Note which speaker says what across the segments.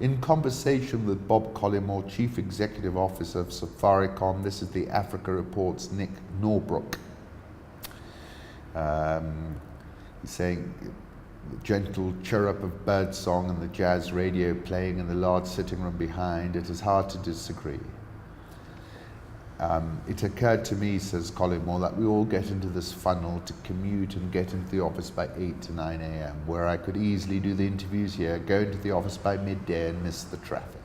Speaker 1: In conversation with Bob Collymore, Chief Executive Officer of Safaricom, this is the Africa Report's Nick Norbrook. He's saying the gentle chirrup of birdsong and the jazz radio playing in the large sitting room behind, it is hard to disagree. It occurred to me, says Collymore, that we all get into this funnel to commute and get into the office by 8 to 9 a.m., where I could easily do the interviews here, go into the office by midday and miss the traffic.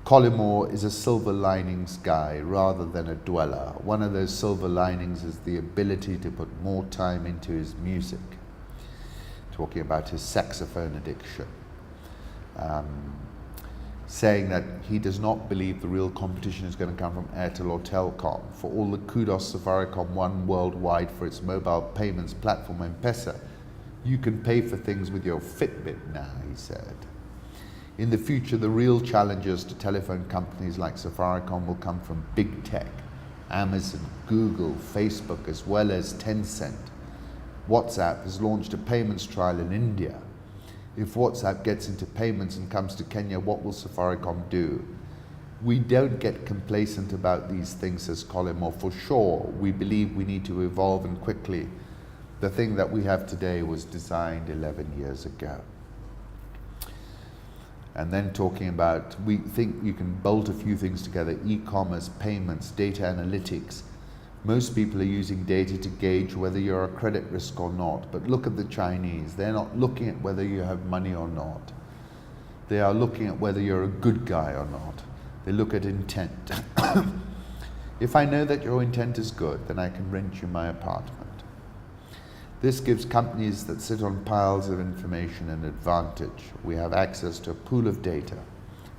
Speaker 1: Collymore is a silver linings guy rather than a dweller. One of those silver linings is the ability to put more time into his music, talking about his saxophone addiction. Saying that he does not believe the real competition is going to come from Airtel or Telkom. For all the kudos Safaricom won worldwide for its mobile payments platform M-Pesa, you can pay for things with your Fitbit now, he said. In the future, the real challenges to telephone companies like Safaricom will come from big tech, Amazon, Google, Facebook, as well as Tencent. WhatsApp has launched a payments trial in India. If WhatsApp gets into payments and comes to Kenya, what will Safaricom do? We don't get complacent about these things, says Collymore. For sure, we believe we need to evolve, and quickly. The thing that we have today was designed 11 years ago. And then talking about, we think you can bolt a few things together: e-commerce, payments, data analytics. Most people are using data to gauge whether you're a credit risk or not. But look at the Chinese. They're not looking at whether you have money or not. They are looking at whether you're a good guy or not. They look at intent. If I know that your intent is good, then I can rent you my apartment. This gives companies that sit on piles of information an advantage. We have access to a pool of data.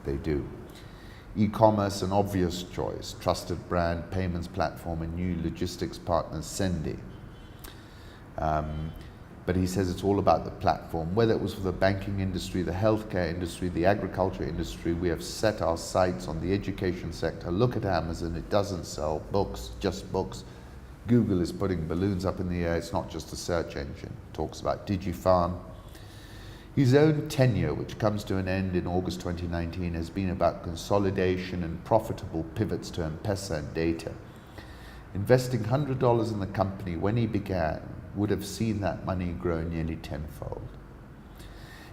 Speaker 1: They do. E-commerce, an obvious choice. Trusted brand, payments platform, and new logistics partner, Sendi. But he says it's all about the platform. Whether it was for the banking industry, the healthcare industry, the agriculture industry, we have set our sights on the education sector. Look at Amazon, it doesn't sell books, just books. Google is putting balloons up in the air. It's not just a search engine. Talks about DigiFarm. His own tenure, which comes to an end in August 2019, has been about consolidation and profitable pivots to M-Pesa and data. Investing $100 in the company when he began would have seen that money grow nearly tenfold.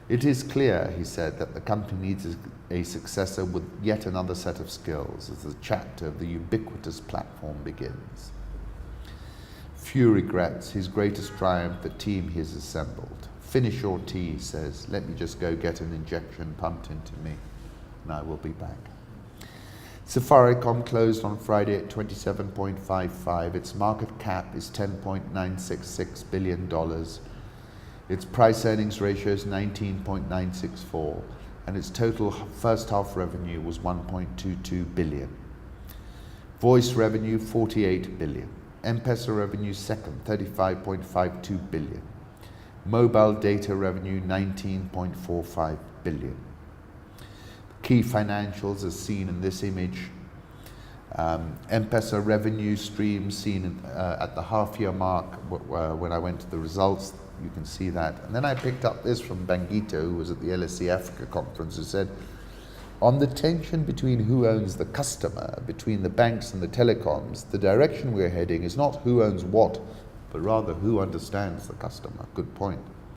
Speaker 1: It is clear, he said, that the company needs a successor with yet another set of skills as the chapter of the ubiquitous platform begins. Few regrets his greatest triumph, the team he has assembled. Finish your tea, he says. Let me just go get an injection pumped into me, and I will be back. Safaricom closed on Friday at 27.55. Its market cap is $10.966 billion. Its price earnings ratio is 19.964, and its total first half revenue was 1.22 billion. Voice revenue, 48 billion. M-Pesa revenue second, 35.52 billion. Mobile data revenue, 19.45 billion. Key financials as seen in this image. M-Pesa revenue stream seen at the half-year mark when I went to the results. You can see that. And then I picked up this from Bangito, who was at the LSE Africa conference, who said, on the tension between who owns the customer, between the banks and the telecoms, the direction we're heading is not who owns what, but rather who understands the customer. Good point.